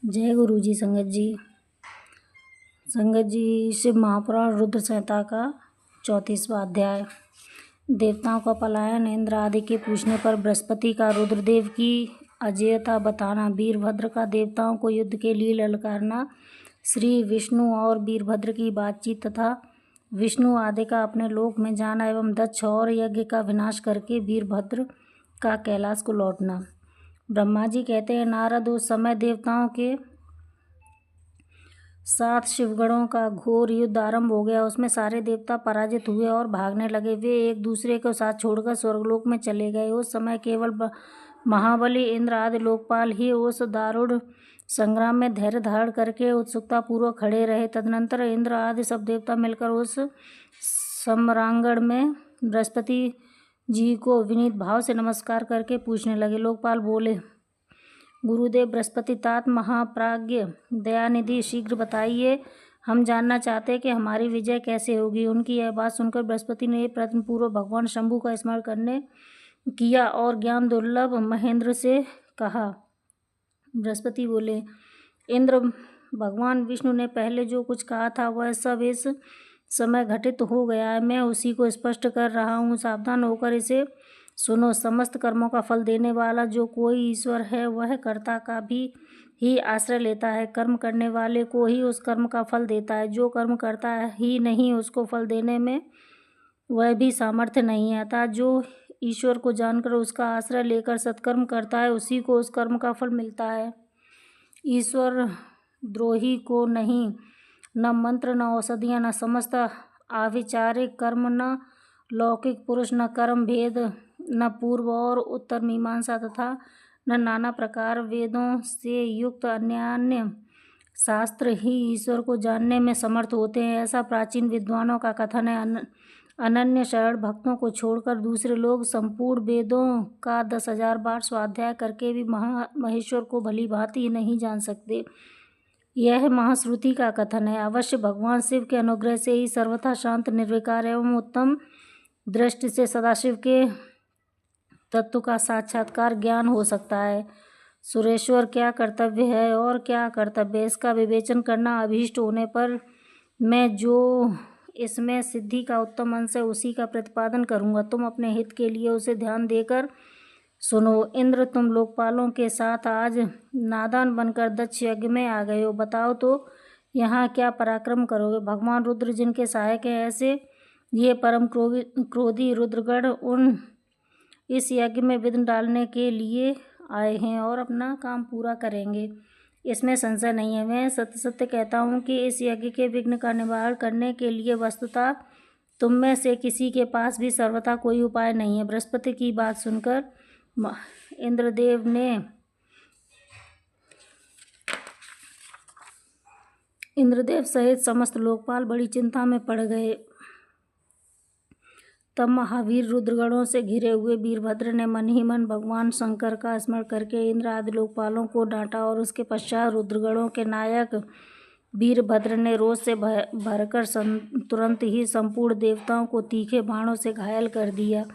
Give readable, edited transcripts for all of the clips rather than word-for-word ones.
जय गुरु जी। संगत जी शिव महापुराण रुद्र संहिता का 34वां अध्याय। देवताओं का पलायन। इंद्र आदि के पूछने पर बृहस्पति का रुद्रदेव की अजेयता बताना। वीरभद्र का देवताओं को युद्ध के लिए ललकारना। श्री विष्णु और वीरभद्र की बातचीत तथा विष्णु आदि का अपने लोक में जाना एवं दक्ष और यज्ञ का विनाश करके वीरभद्र का कैलाश को लौटना। ब्रह्मा जी कहते हैं, नारद, उस समय देवताओं के साथ शिवगणों का घोर युद्ध आरंभ हो गया। उसमें सारे देवता पराजित हुए और भागने लगे। वे एक दूसरे को साथ छोड़कर स्वर्गलोक में चले गए। उस समय केवल महाबली इंद्र आदि लोकपाल ही उस दारुण संग्राम में धैर्य धारण करके उत्सुकता पूर्वक खड़े रहे। तदनंतर इंद्र आदि सब देवता मिलकर उस सम्रांगण में बृहस्पति जी को विनीत भाव से नमस्कार करके पूछने लगे। लोकपाल बोले, गुरुदेव बृहस्पति तात महाप्राज्ञ दयानिधि, शीघ्र बताइए, हम जानना चाहते हैं कि हमारी विजय कैसे होगी। उनकी यह बात सुनकर बृहस्पति ने प्रश्न पूर्व भगवान शंभु का स्मरण करने किया और ज्ञान दुर्लभ महेंद्र से कहा। बृहस्पति बोले, इंद्र, भगवान विष्णु ने पहले जो कुछ कहा था वह सब इस समय घटित हो गया है। मैं उसी को स्पष्ट कर रहा हूँ, सावधान होकर इसे सुनो। समस्त कर्मों का फल देने वाला जो कोई ईश्वर है वह कर्ता का भी ही आश्रय लेता है। कर्म करने वाले को ही उस कर्म का फल देता है। जो कर्म करता ही नहीं उसको फल देने में वह भी सामर्थ्य नहीं है। अतः जो ईश्वर को जानकर उसका आश्रय लेकर सत्कर्म करता है उसी को उस कर्म का फल मिलता है। ईश्वर द्रोही को नहीं, न मंत्र, न औषधियाँ, न समस्त आविचारिक कर्म, न लौकिक पुरुष, न कर्म भेद, न पूर्व और उत्तर मीमांसा तथा न नाना प्रकार वेदों से युक्त अन्य शास्त्र ही ईश्वर को जानने में समर्थ होते हैं। ऐसा प्राचीन विद्वानों का कथन है। अनन्य शरण भक्तों को छोड़कर दूसरे लोग संपूर्ण वेदों का 10,000 बार स्वाध्याय करके भी महेश्वर को भली भांति नहीं जान सकते। यह महाश्रुति का कथन है। अवश्य भगवान शिव के अनुग्रह से ही सर्वथा शांत, निर्विकार एवं उत्तम दृष्टि से सदाशिव के तत्व का साक्षात्कार ज्ञान हो सकता है। सुरेश्वर क्या कर्तव्य है और क्या कर्तव्य है, इसका विवेचन करना अभीष्ट होने पर मैं जो इसमें सिद्धि का उत्तम अंश है उसी का प्रतिपादन करूँगा। तुम अपने हित के लिए उसे ध्यान देकर सुनो। इंद्र, तुम लोकपालों के साथ आज नादान बनकर दक्ष यज्ञ में आ गए हो। बताओ तो यहाँ क्या पराक्रम करोगे। भगवान रुद्र जिनके सहायक हैं, ऐसे ये परम क्रोधी रुद्रगण उन इस यज्ञ में विघ्न डालने के लिए आए हैं और अपना काम पूरा करेंगे, इसमें संशय नहीं है। मैं सत्य सत्य कहता हूँ कि इस यज्ञ के विघ्न का निवारण करने के लिए वस्तुतः तुम में से किसी के पास भी सर्वथा कोई उपाय नहीं है। बृहस्पति की बात सुनकर इंद्रदेव सहित समस्त लोकपाल बड़ी चिंता में पड़ गए। तब महावीर रुद्रगणों से घिरे हुए वीरभद्र ने मन ही मन भगवान शंकर का स्मरण करके इंद्र आदि लोकपालों को डांटा और उसके पश्चात रुद्रगणों के नायक वीरभद्र ने रोष से भरकर तुरंत ही संपूर्ण देवताओं को तीखे बाणों से घायल कर दिया।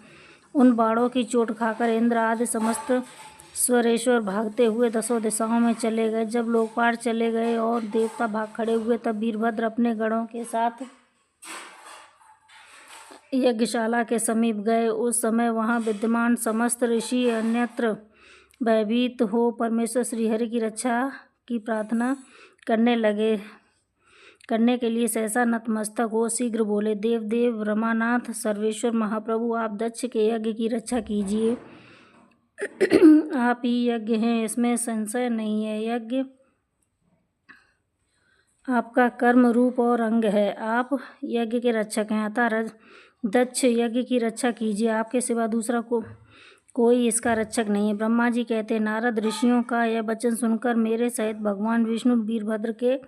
उन बाणों की चोट खाकर इंद्र आदि समस्त स्वरेश्वर भागते हुए 10 दिशाओं में चले गए। जब लोकपाल चले गए और देवता भाग खड़े हुए तब वीरभद्र अपने गणों के साथ यज्ञशाला के समीप गए। उस समय वहां विद्यमान समस्त ऋषि अन्यत्र भयभीत हो परमेश्वर श्रीहरि की रक्षा की प्रार्थना करने के लिए सहसा नतमस्तक हो शीघ्र बोले, देव रमानाथ सर्वेश्वर महाप्रभु, आप दक्ष के यज्ञ की रक्षा कीजिए। आप ही यज्ञ हैं, इसमें संशय नहीं है। यज्ञ आपका कर्म रूप और अंग है। आप यज्ञ के रक्षक हैं, अतः दक्ष यज्ञ की रक्षा कीजिए। आपके सिवा दूसरा कोई इसका रक्षक नहीं है। ब्रह्मा जी कहते, नारद, ऋषियों का यह वचन सुनकर मेरे सहित भगवान विष्णु वीरभद्र के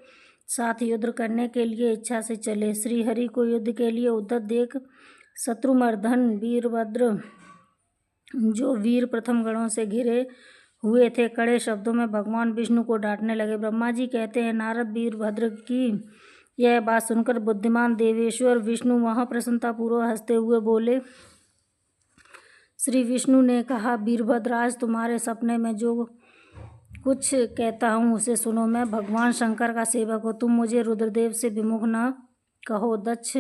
साथ युद्ध करने के लिए इच्छा से चले। श्री हरि को युद्ध के लिए उद्यत देख शत्रुमर्दन वीरभद्र, जो वीर प्रथम गणों से घिरे हुए थे, कड़े शब्दों में भगवान विष्णु को डांटने लगे। ब्रह्मा जी कहते हैं, नारद, वीरभद्र की यह बात सुनकर बुद्धिमान देवेश्वर विष्णु वहाँ प्रसन्नतापूर्वक हंसते हुए बोले। श्री विष्णु ने कहा, वीरभद्र, आज तुम्हारे सपने में जो कुछ कहता हूँ उसे सुनो। मैं भगवान शंकर का सेवक हूँ, तुम मुझे रुद्रदेव से विमुख न कहो। दक्ष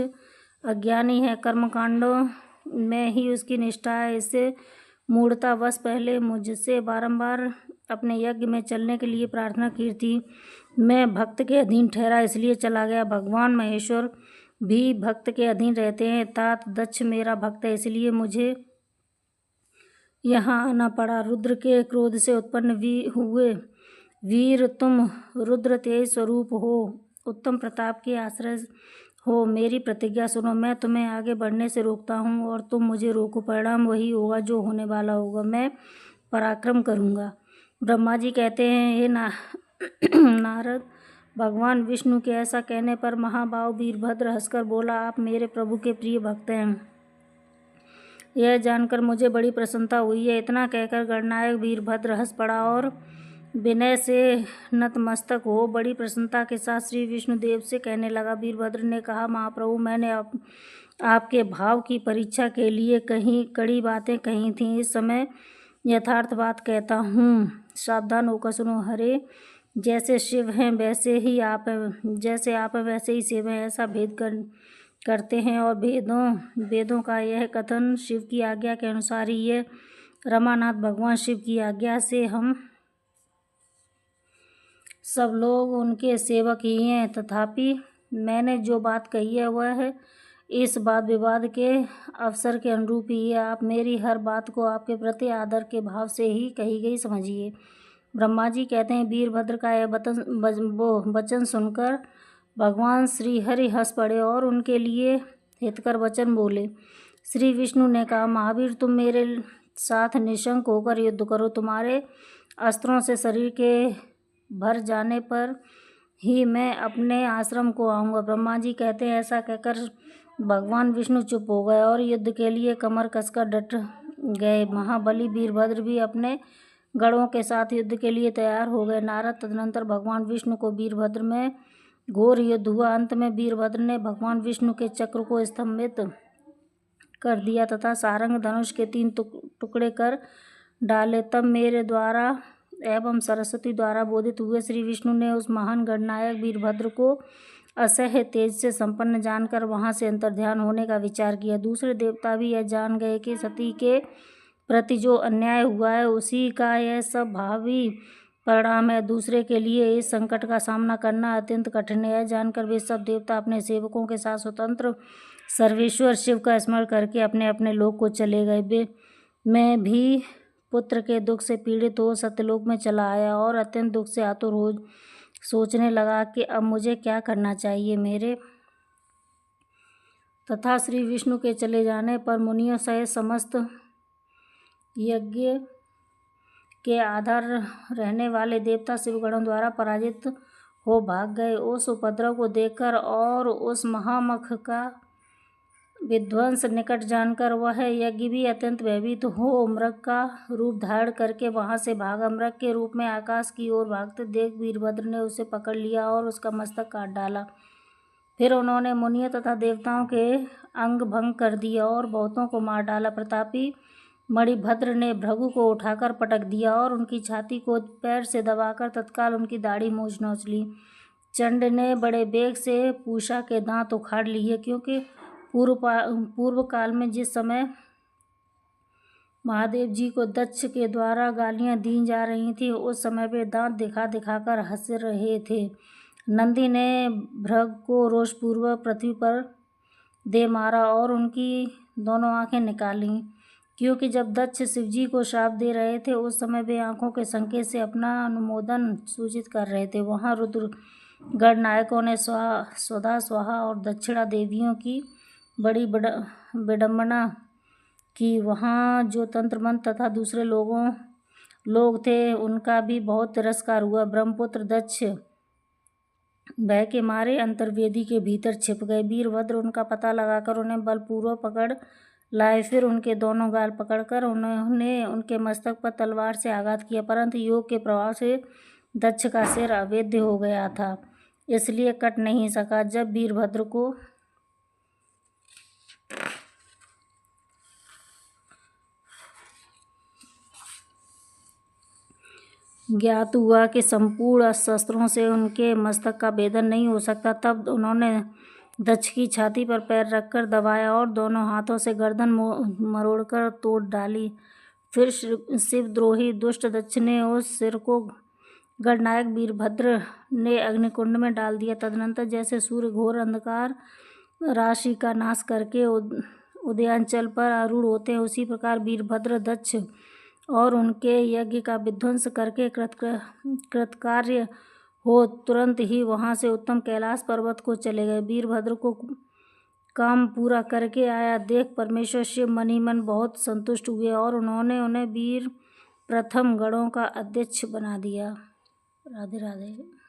अज्ञानी है, कर्मकांडों में ही उसकी निष्ठा है। इससे मूढ़तावश पहले मुझसे बारंबार अपने यज्ञ में चलने के लिए प्रार्थना की थी। मैं भक्त के अधीन ठहरा, इसलिए चला गया। भगवान महेश्वर भी भक्त के अधीन रहते हैं। तात दक्ष मेरा भक्त है, इसलिए मुझे यहाँ आना पड़ा। रुद्र के क्रोध से उत्पन्न हुए वीर तुम रुद्र तेज स्वरूप हो, उत्तम प्रताप के आश्रय हो। मेरी प्रतिज्ञा सुनो, मैं तुम्हें आगे बढ़ने से रोकता हूँ और तुम मुझे रोको। परिणाम वही होगा जो होने वाला होगा, मैं पराक्रम करूँगा। ब्रह्मा जी कहते हैं, हे नारद, भगवान विष्णु के ऐसा कहने पर महाबाहु वीरभद्र हंसकर बोला, आप मेरे प्रभु के प्रिय भक्त हैं, यह जानकर मुझे बड़ी प्रसन्नता हुई है। इतना कहकर गणनायक वीरभद्र हंस पड़ा और विनय से नतमस्तक हो बड़ी प्रसन्नता के साथ श्री विष्णुदेव से कहने लगा। वीरभद्र ने कहा, महाप्रभु, मैंने आपके भाव की परीक्षा के लिए कहीं कड़ी बातें कही थीं। इस समय यथार्थ बात कहता हूँ, सावधान होकर सुनो। हरे जैसे शिव हैं वैसे ही आप हैं, जैसे आप हैं वैसे ही शिव हैं, ऐसा भेद करते हैं। और वेदों का यह कथन शिव की आज्ञा के अनुसार ही है। रमानाथ, भगवान शिव की आज्ञा से हम सब लोग उनके सेवक ही हैं। तथापि मैंने जो बात कही है वह है इस वाद विवाद के अवसर के अनुरूप ही है। आप मेरी हर बात को आपके प्रति आदर के भाव से ही कही गई समझिए। ब्रह्मा जी कहते हैं, वीरभद्र का यह वचन सुनकर भगवान श्री हरि हंस पड़े और उनके लिए हितकर वचन बोले। श्री विष्णु ने कहा, महावीर, तुम मेरे साथ निशंक होकर युद्ध करो। तुम्हारे अस्त्रों से शरीर के भर जाने पर ही मैं अपने आश्रम को आऊँगा। ब्रह्मा जी कहते हैं, ऐसा कहकर भगवान विष्णु चुप हो गए और युद्ध के लिए कमर कसकर डट गए। महाबली वीरभद्र भी अपने गणों के साथ युद्ध के लिए तैयार हो गए। नारद, तदनंतर भगवान विष्णु को वीरभद्र में घोर युद्ध हुआ। अंत में वीरभद्र ने भगवान विष्णु के चक्र को स्तंभित कर दिया तथा सारंग धनुष के 3 टुकड़े कर डाले। तब मेरे द्वारा एवं सरस्वती द्वारा बोधित हुए श्री विष्णु ने उस महान गणनायक वीरभद्र को असह्य तेज से संपन्न जानकर वहां से अंतर्ध्यान होने का विचार किया। दूसरे देवता भी यह जान गए कि सती के प्रति जो अन्याय हुआ है उसी का यह सब भावी परिणाम है। दूसरे के लिए इस संकट का सामना करना अत्यंत कठिन है। जानकर वे सब देवता अपने सेवकों के साथ स्वतंत्र सर्वेश्वर शिव का स्मरण करके अपने अपने लोक को चले गए। मैं भी पुत्र के दुख से पीड़ित हो सत्यलोक में चला आया और अत्यंत दुख से आतुर हो सोचने लगा कि अब मुझे क्या करना चाहिए। मेरे तथा श्री विष्णु के चले जाने पर मुनियों सहित समस्त यज्ञ के आधार रहने वाले देवता शिवगणों द्वारा पराजित हो भाग गए। उस उपद्रव को देखकर और उस महामख का विध्वंस निकट जानकर वह यज्ञ भी अत्यंत भयभीत हो मृग का रूप धारण करके वहां से भागा। मृग के रूप में आकाश की ओर भागते देख वीरभद्र ने उसे पकड़ लिया और उसका मस्तक काट डाला। फिर उन्होंने मुनियों तथा देवताओं के अंग भंग कर दिया और बहुतों को मार डाला। प्रतापी मणिभद्र ने भृगु को उठाकर पटक दिया और उनकी छाती को पैर से दबाकर तत्काल उनकी दाढ़ी मूंछ नोच ली। चंड ने बड़े बेग से पूषा के दांत उखाड़ लिए, क्योंकि पूर्व काल में जिस समय महादेव जी को दक्ष के द्वारा गालियां दी जा रही थी उस समय वे दांत दिखा दिखाकर हंस रहे थे। नंदी ने भृग को रोषपूर्वक पृथ्वी पर दे मारा और उनकी दोनों आंखें निकाली, क्योंकि जब दक्ष शिवजी को श्राप दे रहे थे उस समय वे आंखों के संकेत से अपना अनुमोदन सूचित कर रहे थे। वहां रुद्र गणनायकों ने स्वधा स्वाहा और दक्षिणा देवियों की बड़ी विडंबना की। वहाँ जो तंत्र मंत्र तथा दूसरे लोग थे उनका भी बहुत तिरस्कार हुआ। ब्रह्मपुत्र दक्ष भय के मारे अंतर्वेदी के भीतर छिप गए। वीरभद्र उनका पता लगाकर उन्हें बलपूर्वक पकड़ लाए। फिर उनके दोनों गाल पकड़कर उन्होंने उनके मस्तक पर तलवार से आघात किया, परंतु योग के प्रभाव से दक्ष का सिर अवेद्य हो गया था, इसलिए कट नहीं सका। जब वीरभद्र को ज्ञात हुआ कि संपूर्ण शस्त्रों से उनके मस्तक का भेदन नहीं हो सकता। तब उन्होंने दक्ष की छाती पर पैर रखकर दबाया और दोनों हाथों से गर्दन मरोड़कर तोड़ डाली। फिर शिवद्रोही दुष्ट दक्ष ने उस सिर को गणनायक वीरभद्र ने अग्निकुंड में डाल दिया। तदनंतर जैसे सूर्य घोर अंधकार राशि का नाश करके उदयांचल पर आरूढ़ होते हैं, उसी प्रकार वीरभद्र दक्ष और उनके यज्ञ का विध्वंस करके कृतकार्य हो तुरंत ही वहां से उत्तम कैलाश पर्वत को चले गए। वीरभद्र को काम पूरा करके आया देख परमेश्वर शिव मन ही मन बहुत संतुष्ट हुए और उन्होंने उन्हें वीर प्रथम गणों का अध्यक्ष बना दिया। राधे राधे।